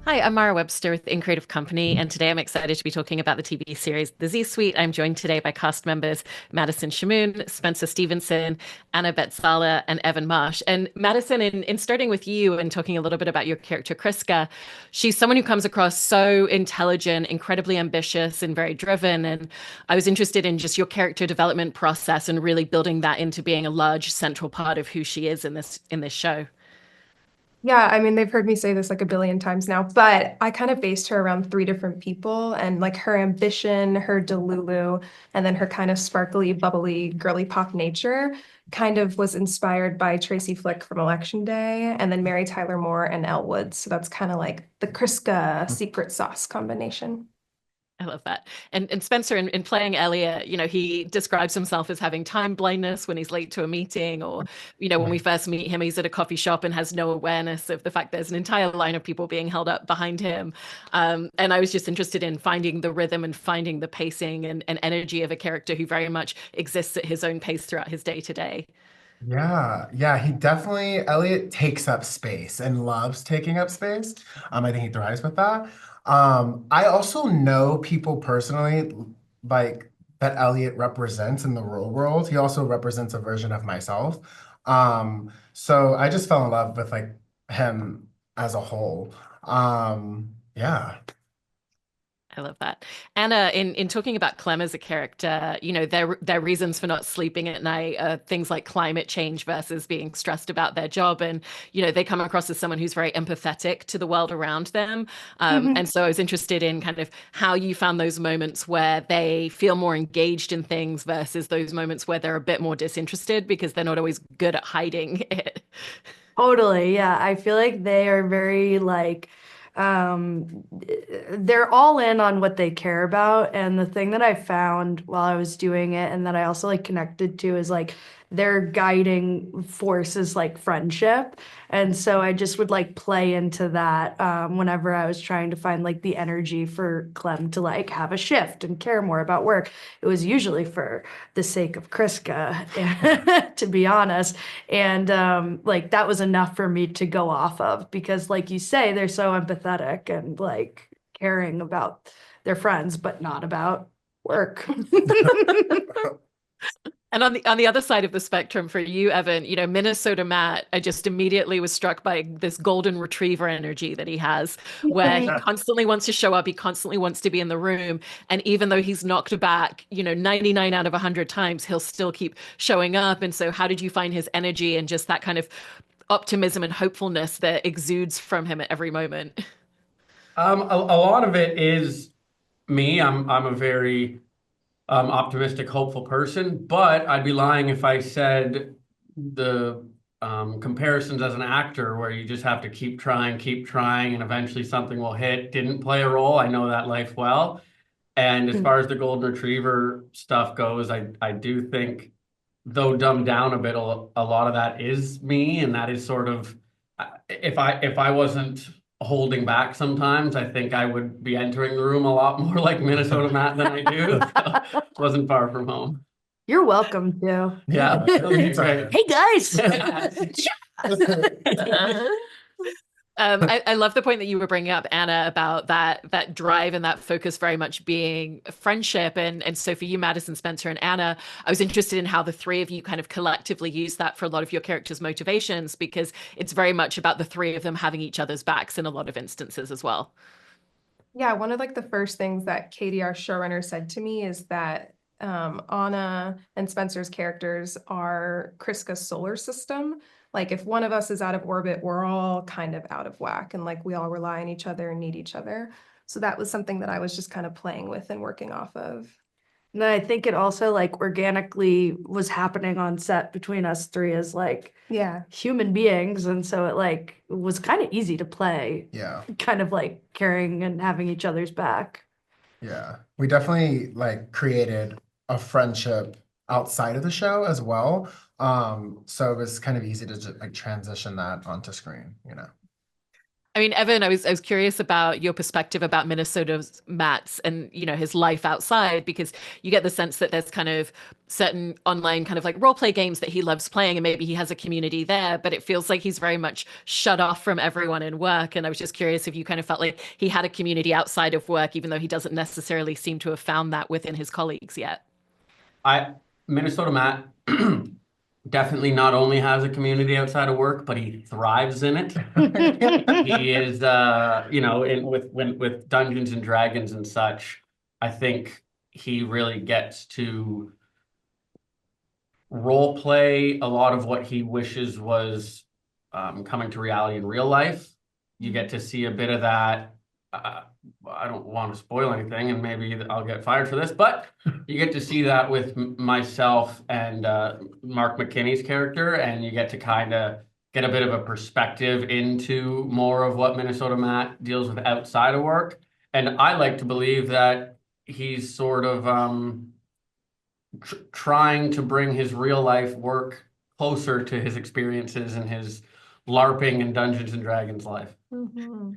Hi, I'm Mara Webster with In Creative Company, and today I'm excited to be talking about the TV series The Z Suite. I'm joined today by cast members Madison Shamoun, Spencer Stevenson, Anna Bezahler, and Evan Marsh. And Madison, in starting with you and talking a little bit about your character Kriska, she's someone who comes across so intelligent, incredibly ambitious, and very driven. And I was interested in just your character development process and really building that into being a large central part of who she is in this show. Yeah, I mean, they've heard me say this like a billion times now, but I kind of based her around three different people and like her ambition, her Delulu, and then her kind of sparkly, bubbly, girly pop nature kind of was inspired by Tracy Flick from Election Day and then Mary Tyler Moore and Elle Woods. So that's kind of like the Kriska secret sauce combination. I love that. And Spencer, in playing Elliot, he describes himself as having time blindness when he's late to a meeting, or, when we first meet him, he's at a coffee shop and has no awareness of the fact there's an entire line of people being held up behind him. And I was just interested in finding the rhythm and finding the pacing and energy of a character who very much exists at his own pace throughout his day to day. Yeah, he definitely, Elliot takes up space and loves taking up space. I think he thrives with that. I also know people personally like that Elliot represents in the real world. He also represents a version of myself. So I just fell in love with like him as a whole. Yeah. I love that. Anna, in talking about Clem as a character, their reasons for not sleeping at night are things like climate change versus being stressed about their job. And, they come across as someone who's very empathetic to the world around them. And so I was interested in kind of how you found those moments where they feel more engaged in things versus those moments where they're a bit more disinterested because they're not always good at hiding it. Totally, yeah. I feel like they are very um they're all in on what they care about. And the thing that I found while I was doing it and that I also like connected to is like their guiding force is like friendship. And so I just would like play into that whenever I was trying to find like the energy for Clem to like have a shift and care more about work. It was usually for the sake of Kriska, to be honest. And like that was enough for me to go off of because, like you say, they're so empathetic and like caring about their friends, but not about work. And on the other side of the spectrum for you, Evan, Minnesota Matt, I just immediately was struck by this golden retriever energy that he has, where he constantly wants to show up, he constantly wants to be in the room, and even though he's knocked back, 99 out of 100 times, he'll still keep showing up. And so, how did you find his energy and just that kind of optimism and hopefulness that exudes from him at every moment? A lot of it is me. I'm a very optimistic, hopeful person, but I'd be lying if I said the comparisons as an actor where you just have to keep trying, and eventually something will hit didn't play a role. I know that life well. And as far as the golden retriever stuff goes, I do think, though dumbed down a bit, a lot of that is me, and that is sort of if I wasn't holding back sometimes, I think I would be entering the room a lot more like Minnesota Matt than I do. So wasn't far from home. You're welcome to. Yeah. Okay, great. Hey guys. I love the point that you were bringing up, Anna, about that drive and that focus very much being friendship. And so for you, Madison, Spencer, and Anna, I was interested in how the three of you kind of collectively use that for a lot of your characters' motivations, because it's very much about the three of them having each other's backs in a lot of instances as well. Yeah, one of like the first things that Katie, our showrunner, said to me is that Anna and Spencer's characters are Kriska's solar system. Like if one of us is out of orbit, we're all kind of out of whack and like we all rely on each other and need each other. So that was something that I was just kind of playing with and working off of. And then I think it also like organically was happening on set between us three as like Yeah. human beings. And so it like was kind of easy to play, Yeah. kind of like caring and having each other's back. Yeah. We definitely like created a friendship outside of the show as well. So it was kind of easy to just like transition that onto screen. I mean, Evan, I was curious about your perspective about Minnesota's Matt's and his life outside, because you get the sense that there's kind of certain online kind of like role play games that he loves playing, and maybe he has a community there, but it feels like he's very much shut off from everyone in work. And I was just curious if you kind of felt like he had a community outside of work, even though he doesn't necessarily seem to have found that within his colleagues yet. I Minnesota Matt definitely not only has a community outside of work, but he thrives in it. He is, with Dungeons and Dragons and such, I think he really gets to role play a lot of what he wishes was coming to reality in real life. You get to see a bit of that. I don't want to spoil anything, and maybe I'll get fired for this, but you get to see that with myself and Mark McKinney's character, and you get to kind of get a bit of a perspective into more of what Minnesota Matt deals with outside of work. And I like to believe that he's sort of trying to bring his real life work closer to his experiences and his LARPing and Dungeons and Dragons life. Mm-hmm.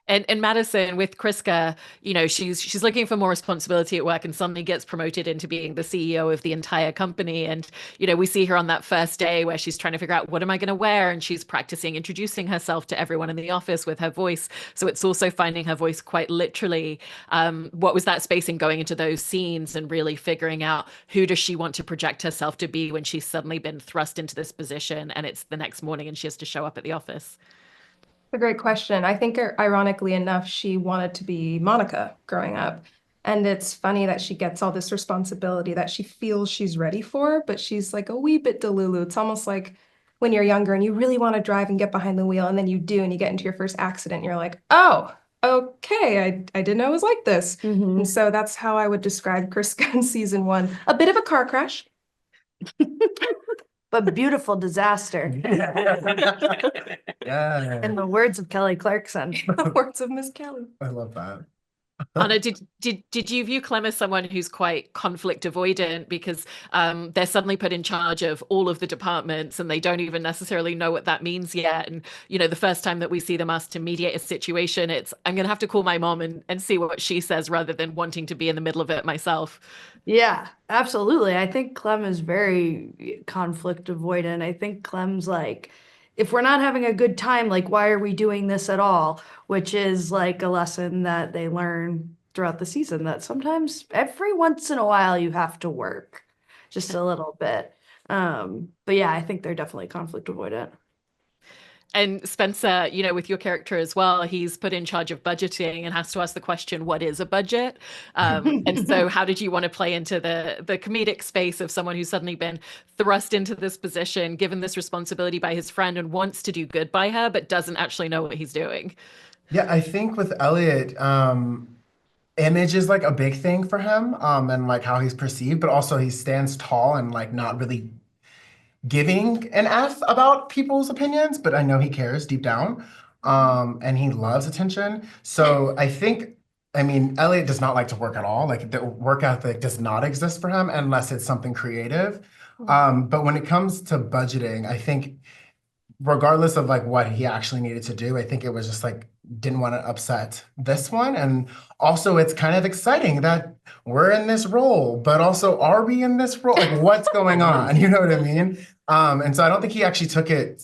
And Madison with Kriska, she's looking for more responsibility at work and suddenly gets promoted into being the CEO of the entire company. And, we see her on that first day where she's trying to figure out, what am I going to wear? And she's practicing introducing herself to everyone in the office with her voice. So it's also finding her voice quite literally. What was that space in going into those scenes and really figuring out who does she want to project herself to be when she's suddenly been thrust into this position and it's the next morning and she has to show up at the office? A great question. I think, ironically enough, she wanted to be Monica growing up. And it's funny that she gets all this responsibility that she feels she's ready for, but she's like a wee bit delulu. It's almost like when you're younger and you really want to drive and get behind the wheel, and then you do, and you get into your first accident, and you're like, oh, okay, I didn't know it was like this. Mhm. And so that's how I would describe Kriska in season 1. A bit of a car crash. But beautiful disaster, Yeah. in the words of Kelly Clarkson. The words of Miss Kelly. I love that. Anna, did you view Clem as someone who's quite conflict avoidant, because they're suddenly put in charge of all of the departments and they don't even necessarily know what that means yet? And the first time that we see them asked to mediate a situation, it's, I'm gonna have to call my mom and see what she says, rather than wanting to be in the middle of it myself. Yeah, absolutely. I think Clem is very conflict avoidant. I think Clem's like, if we're not having a good time, like, why are we doing this at all? Which is like a lesson that they learn throughout the season, that sometimes every once in a while you have to work just a little bit. But yeah, I think they're definitely conflict avoidant. And Spencer, with your character as well, he's put in charge of budgeting and has to ask the question, what is a budget? And so how did you want to play into the comedic space of someone who's suddenly been thrust into this position, given this responsibility by his friend, and wants to do good by her, but doesn't actually know what he's doing? Yeah, I think with Elliot, image is like a big thing for him, and like how he's perceived, but also he stands tall and like not really giving an F about people's opinions, but I know he cares deep down. And he loves attention. So I mean, Elliot does not like to work at all. Like, the work ethic does not exist for him unless it's something creative. But when it comes to budgeting, I think regardless of like what he actually needed to do, I think it was just like, didn't want to upset this one. And also it's kind of exciting that we're in this role, but also are we in this role? Like, what's going on? You know what I mean? And so I don't think he actually took it,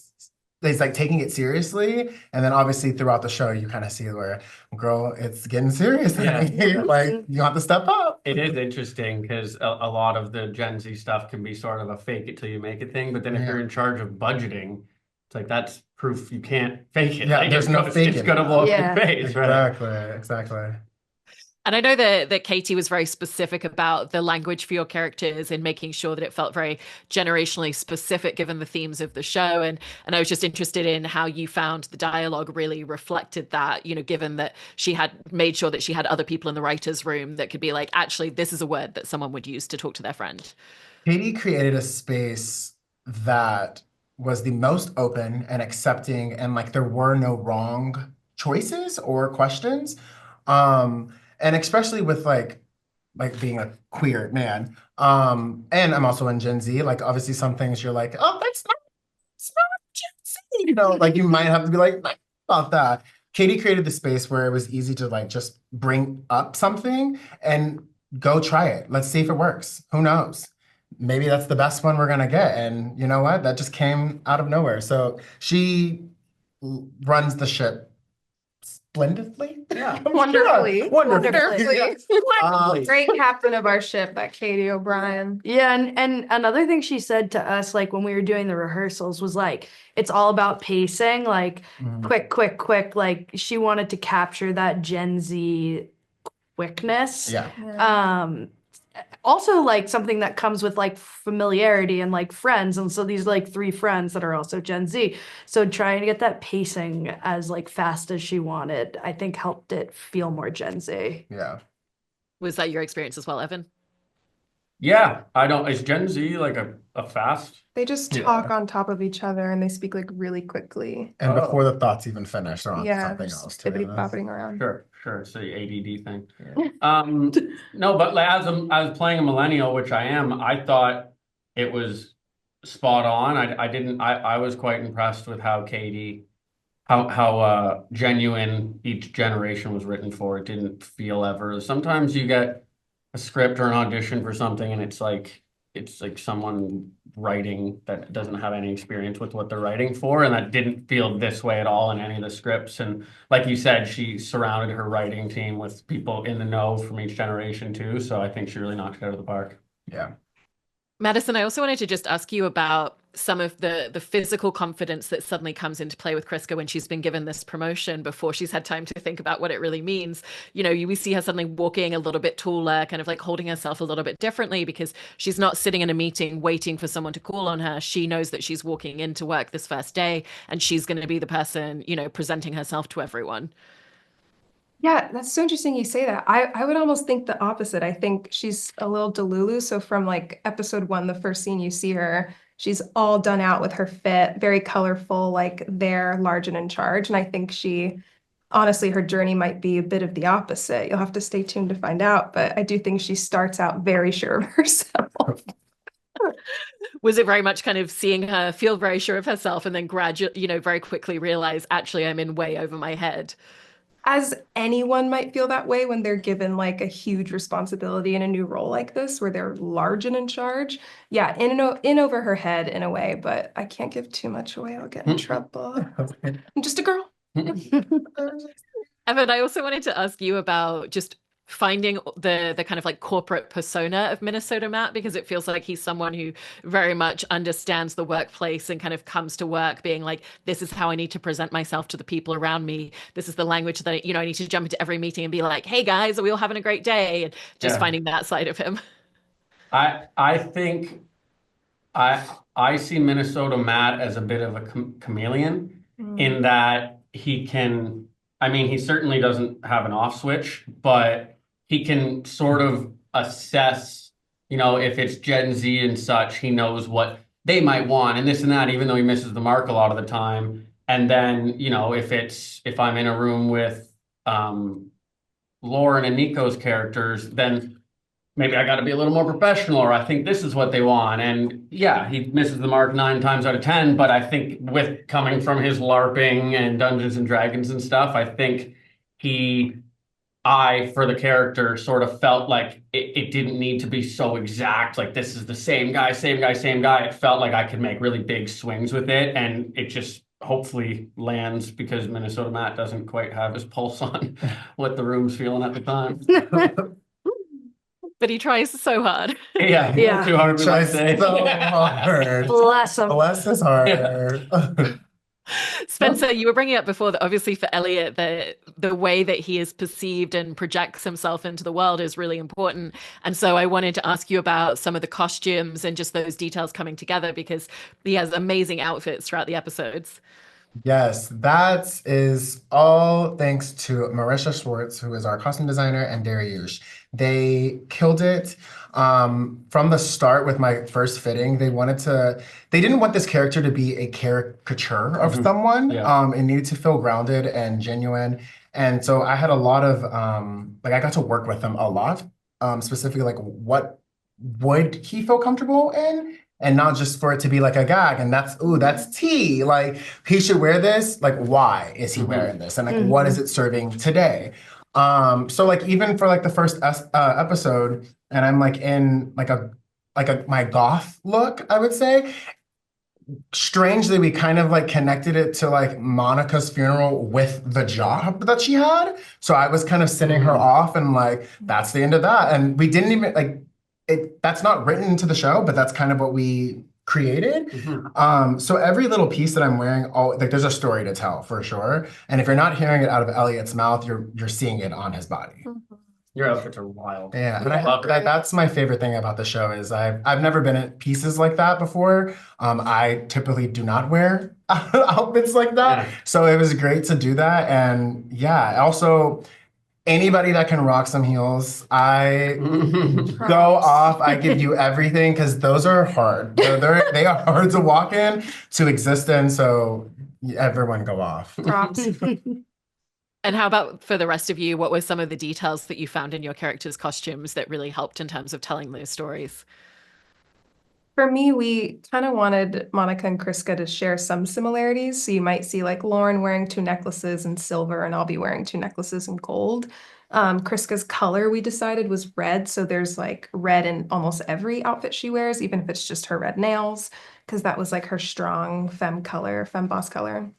he's like taking it seriously. And then obviously throughout the show, you kind of see where, girl, it's getting serious. Yeah. Like, you have to step up. It is interesting because a lot of the Gen Z stuff can be sort of a fake it till you make it thing. But then if you're in charge of budgeting, it's like, that's proof you can't fake it. Yeah, like, there's no faking it's gonna blow up your face, right? Exactly. And I know that Katie was very specific about the language for your characters and making sure that it felt very generationally specific given the themes of the show. And I was just interested in how you found the dialogue really reflected that, given that she had made sure that she had other people in the writer's room that could be like, actually, this is a word that someone would use to talk to their friend. Katie created a space that was the most open and accepting, and like there were no wrong choices or questions. And especially with like being a queer man. And I'm also in Gen Z, like obviously some things you're like, oh, it's not Gen Z, like you might have to be like, about that. Katie created the space where it was easy to like just bring up something and go try it. Let's see if it works. Who knows? Maybe that's the best one we're gonna get. And you know what? That just came out of nowhere. So she runs the ship splendidly. Yeah. Wonderfully. Wonderfully. Great captain of our ship, that Katie O'Brien. Yeah, and another thing she said to us, like when we were doing the rehearsals, was like, it's all about pacing, like quick, quick, quick. Like she wanted to capture that Gen Z quickness. Yeah. Also like something that comes with like familiarity and like friends. And so these like three friends that are also Gen Z. So trying to get that pacing as like fast as she wanted, I think helped it feel more Gen Z. Yeah. Was that your experience as well, Evan? Yeah, is Gen Z like a fast? They just talk on top of each other and they speak like really quickly. And before the thoughts even finish, they're on Yeah, something just else, to be honest. bippity-bopping around. Sure, it's the ADD thing. No, but like, as I was playing a millennial, which I am, I thought it was spot on. I was quite impressed with how how genuine each generation was written for. It didn't feel ever. Sometimes you get a script or an audition for something and it's like someone writing that doesn't have any experience with what they're writing for, and that didn't feel this way at all in any of the scripts. And like you said, she surrounded her writing team with people in the know from each generation too, so I think she really knocked it out of the park. Yeah. Madison, I also wanted to just ask you about some of the physical confidence that suddenly comes into play with Kriska when she's been given this promotion before she's had time to think about what it really means. You know, we see her suddenly walking a little bit taller, kind of like holding herself a little bit differently because she's not sitting in a meeting waiting for someone to call on her. She knows that she's walking into work this first day and she's going to be the person, you know, presenting herself to everyone. Yeah, that's so interesting you say that. I would almost think the opposite. I think she's a little delulu. So from like episode 1, the first scene you see her, she's all done out with her fit, very colorful, like they're large and in charge. And I think honestly, her journey might be a bit of the opposite. You'll have to stay tuned to find out. But I do think she starts out very sure of herself. Was it very much kind of seeing her feel very sure of herself and then gradually, you know, very quickly realize, actually, I'm in way over my head? As anyone might feel that way when they're given like a huge responsibility in a new role like this, where they're large and in charge. Yeah, in over her head in a way, but I can't give too much away. I'll get in trouble. I'm just a girl. Evan, I also wanted to ask you about just finding the kind of like corporate persona of Minnesota Matt, because it feels like he's someone who very much understands the workplace and kind of comes to work being like, this is how I need to present myself to the people around me. This is the language that, I need to jump into every meeting and be like, hey guys, are we all having a great day? And just finding that side of him. I think I see Minnesota Matt as a bit of a chameleon in that he certainly doesn't have an off switch, but he can sort of assess, if it's Gen Z and such, he knows what they might want and this and that, even though he misses the mark a lot of the time. And then, if I'm in a room with Lauren and Nico's characters, then maybe I got to be a little more professional, or I think this is what they want. And yeah, he misses the mark 9 times out of 10, but I think with coming from his LARPing and Dungeons and Dragons and stuff, I think for the character, sort of felt like it didn't need to be so exact, like this is the same guy, same guy, same guy. It felt like I could make really big swings with it, and it just hopefully lands because Minnesota Matt doesn't quite have his pulse on what the room's feeling at the time. But he tries so hard. Yeah, too hard. Tries so hard. Bless him. Bless his heart. Yeah. Spencer, you were bringing up before that obviously for Elliot, the way that he is perceived and projects himself into the world is really important. And so I wanted to ask you about some of the costumes and just those details coming together, because he has amazing outfits throughout the episodes. Yes, that is all thanks to Marisha Schwartz, who is our costume designer, and Dariush. They killed it from the start with my first fitting. They didn't want this character to be a caricature of someone. Yeah. It needed to feel grounded and genuine. And so I had a lot of, I got to work with them a lot, specifically like what would he feel comfortable in? and not just for it to be like a gag and that's tea. Like he should wear this. Like why is he wearing this? And like what is it serving today? So like even for like the first episode, and I'm like in like a my goth look, I would say. Strangely, we kind of like connected it to like Monica's funeral with the job that she had. So I was kind of sending her off and like, that's the end of that. And we didn't even like it, that's not written into the show, but that's kind of what we created. So every little piece that I'm wearing, like there's a story to tell for sure. And if you're not hearing it out of Elliot's mouth, you're seeing it on his body. Your outfits are wild. Yeah, and that's my favorite thing about the show is I've never been in pieces like that before. I typically do not wear outfits like that, so it was great to do that. And yeah, also anybody that can rock some heels, I go off. I give you everything because those are hard. They are hard to walk in, to exist in. So everyone go off. Props. And how about for the rest of you? What were some of the details that you found in your characters' costumes that really helped in terms of telling those stories? For me, we kind of wanted Monica and Kriska to share some similarities. So you might see like Lauren wearing 2 necklaces in silver, and I'll be wearing 2 necklaces in gold. Kriska's color we decided was red. So there's like red in almost every outfit she wears, even if it's just her red nails, because that was like her strong femme color, femme boss color.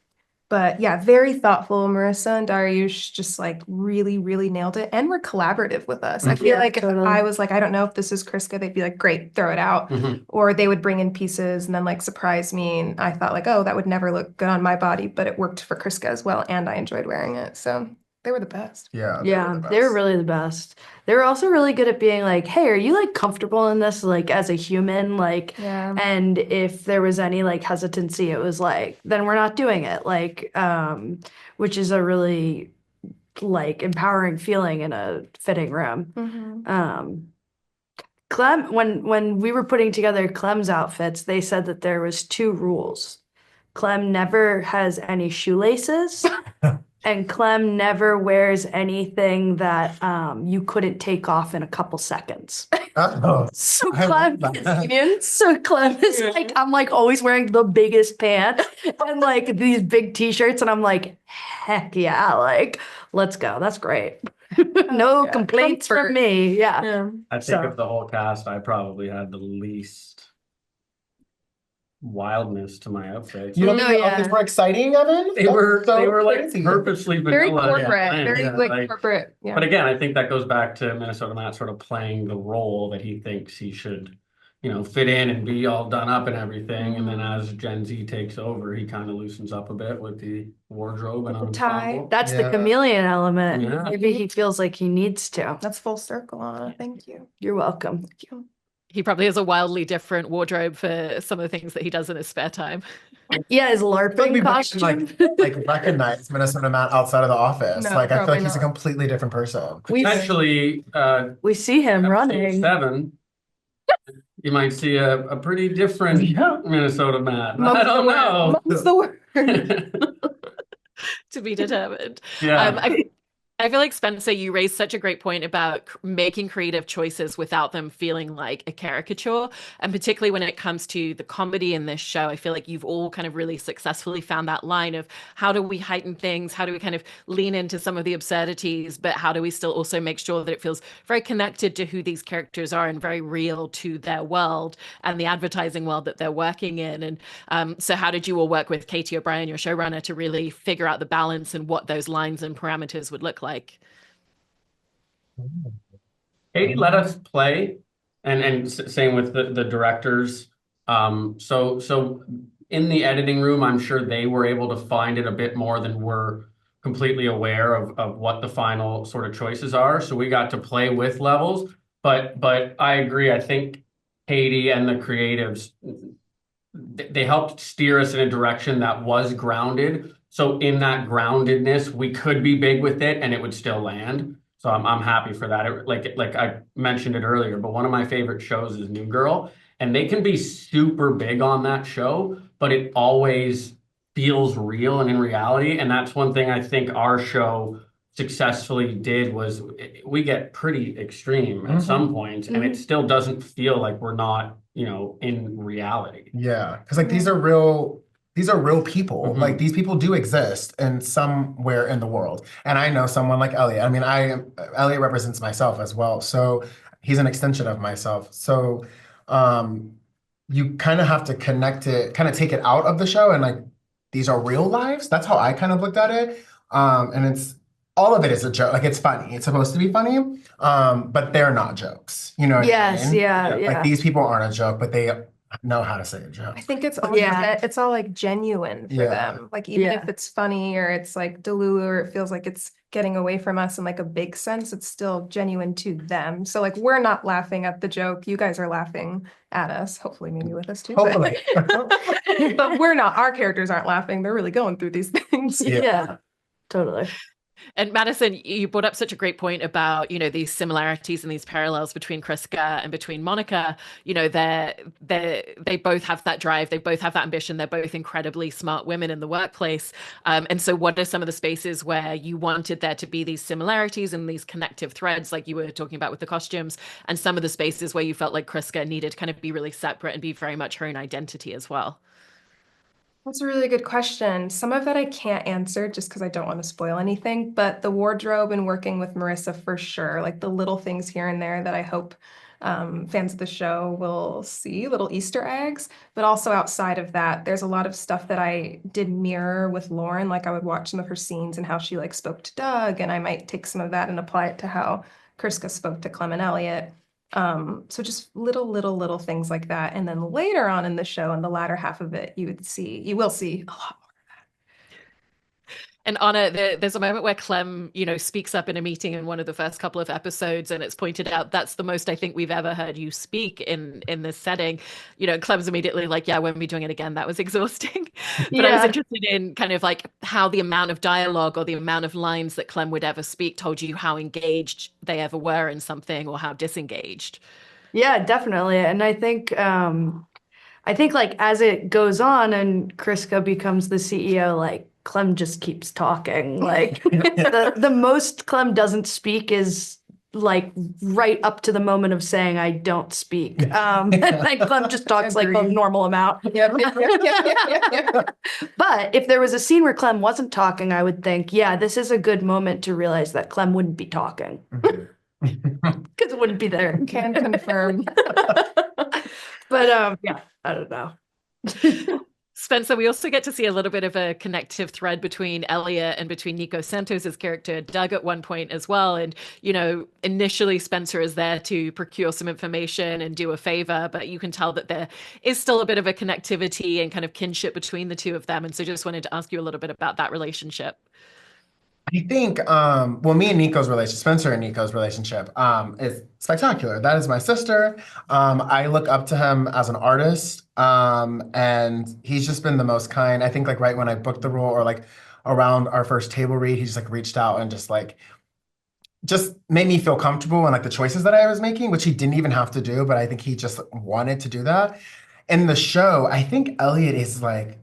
But yeah, very thoughtful. Marissa and Dariush just like really, really nailed it and were collaborative with us. I feel like if I was like, I don't know if this is Kriska, they'd be like, great, throw it out. Or they would bring in pieces and then like surprise me. And I thought like, oh, that would never look good on my body, but it worked for Kriska as well. And I enjoyed wearing it. So they were the best. Yeah, they were really the best. They were also really good at being like, hey, are you like comfortable in this like as a human? Like, and if there was any like hesitancy, it was like, then we're not doing it. Like, which is a really like empowering feeling in a fitting room. Clem, when we were putting together Clem's outfits, they said that there was 2 rules. Clem never has any shoelaces. And Clem never wears anything that you couldn't take off in a couple seconds. So Clem is like, I'm like always wearing the biggest pant and like these big t-shirts, and I'm like, heck yeah, like let's go. That's great. No complaints from me. Yeah. I think of the whole cast, I probably had the least wildness to my outfits. You don't think the outfits were exciting, Evan? They were like crazy. purposely Very vanilla. corporate, very like corporate. Yeah. But again, I think that goes back to Minnesota Matt sort of playing the role that he thinks he should, fit in and be all done up and everything. And then as Gen Z takes over, he kind of loosens up a bit with the wardrobe and the tie. ensemble. That's the chameleon element. Yeah. Maybe he feels like he needs to. That's full circle, Anna. Thank you. You're welcome. Thank you. He probably has a wildly different wardrobe for some of the things that he does in his spare time. Yeah, his LARPing costume. Like recognize Minnesota Matt outside of the office. No, like I feel like he's a not. completely different person. Potentially, we see him episode running. 7, you might see a pretty different Minnesota Matt. I don't know. Mum's the word. To be determined. Yeah. I feel like, Spencer, you raised such a great point about making creative choices without them feeling like a caricature. And particularly when it comes to the comedy in this show, I feel like you've all kind of really successfully found that line of how do we heighten things? How do we kind of lean into some of the absurdities? But how do we still also make sure that it feels very connected to who these characters are and very real to their world and the advertising world that they're working in? And so how did you all work with Katie O'Brien, your showrunner, to really figure out the balance and what those lines and parameters would look like? Katie let us play, and same with the directors. So in the editing room, I'm sure they were able to find it a bit more than we're completely aware of what the final sort of choices are. So we got to play with levels, but I agree. I think Katie and the creatives, they helped steer us in a direction that was grounded. So in that groundedness, we could be big with it and it would still land. So I'm happy for that. Like I mentioned it earlier, but one of my favorite shows is New Girl, and they can be super big on that show, but it always feels real and in reality. And that's one thing I think our show successfully did was we get pretty extreme at some points, and it still doesn't feel like we're not in reality. Yeah, because like these are real people. Like these people do exist in somewhere in the world. And I know someone like Elliot. I mean, Elliot represents myself as well. So he's an extension of myself. So you kind of have to connect it, kind of take it out of the show and like these are real lives. That's how I kind of looked at it. And it's all of it is a joke. Like it's funny. It's supposed to be funny. But they're not jokes. You know what I mean? Yeah. Like these people aren't a joke, but they know how to say a joke. I think it's all Yeah. like genuine for Yeah. them. Like even if it's funny or it's like Delulu or it feels like it's getting away from us in like a big sense, it's still genuine to them. So like we're not laughing at the joke. You guys are laughing at us. Hopefully maybe with us too. Hopefully. But we're not. Our characters aren't laughing. They're really going through these things. Yeah, totally. And Madison, you brought up such a great point about, these similarities and these parallels between Kriska and between Monica. They both have that drive. They both have that ambition. They're both incredibly smart women in the workplace. And so what are some of the spaces where you wanted there to be these similarities and these connective threads, like you were talking about with the costumes, and some of the spaces where you felt like Kriska needed to kind of be really separate and be very much her own identity as well? That's a really good question. Some of that I can't answer just because I don't want to spoil anything, but the wardrobe and working with Marissa for sure, like the little things here and there that I hope fans of the show will see, little Easter eggs. But also outside of that, there's a lot of stuff that I did mirror with Lauren. Like I would watch some of her scenes and how she like spoke to Doug, and I might take some of that and apply it to how Kriska spoke to Clem and Elliot. So just little things like that. And then later on in the show, in the latter half of it, you will see a lot more. And Anna, there's a moment where Clem, speaks up in a meeting in one of the first couple of episodes, and it's pointed out that's the most I think we've ever heard you speak in this setting. Clem's immediately like, yeah, when we're doing it again, that was exhausting. But I was interested in kind of like how the amount of dialogue or the amount of lines that Clem would ever speak told you how engaged they ever were in something or how disengaged. Yeah, definitely. And I think like as it goes on and Kriska becomes the CEO, like Clem just keeps talking. Like the most Clem doesn't speak is like right up to the moment of saying I don't speak. And Clem just talks like a normal amount. Yep. But if there was a scene where Clem wasn't talking, I would think, yeah, this is a good moment to realize that Clem wouldn't be talking. Because it wouldn't be there. Can confirm. But yeah, I don't know. Spencer, we also get to see a little bit of a connective thread between Elliot and between Nico Santos's character, Doug, at one point as well. And, initially Spencer is there to procure some information and do a favor, but you can tell that there is still a bit of a connectivity and kind of kinship between the two of them. And so just wanted to ask you a little bit about that relationship. I think, me and Nico's relationship, Spencer and Nico's relationship, is spectacular. That is my sister. I look up to him as an artist, and he's just been the most kind. I think like right when I booked the role or like around our first table read, he just like reached out and just made me feel comfortable in like the choices that I was making, which he didn't even have to do, but I think he just wanted to do that. In the show, I think Elliot is like,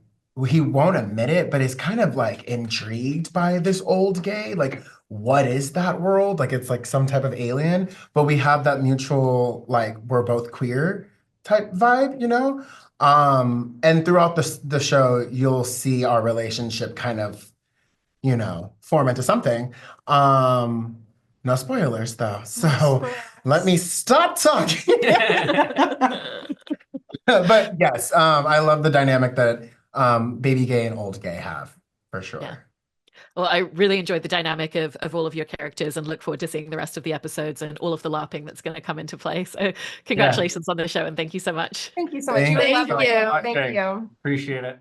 he won't admit it, but is kind of like intrigued by this old gay. Like, what is that world? Like, it's like some type of alien, but we have that mutual, like, we're both queer type vibe, And throughout the show, you'll see our relationship kind of, form into something. No spoilers though. So let me stop talking. But yes, I love the dynamic that baby gay and old gay have, for sure. Yeah. Well, I really enjoyed the dynamic of all of your characters and look forward to seeing the rest of the episodes and all of the LARPing that's going to come into play. So congratulations on the show and thank you so much. Thank you so much. Thank Really you. love it. Thank you. Thank you. Appreciate it.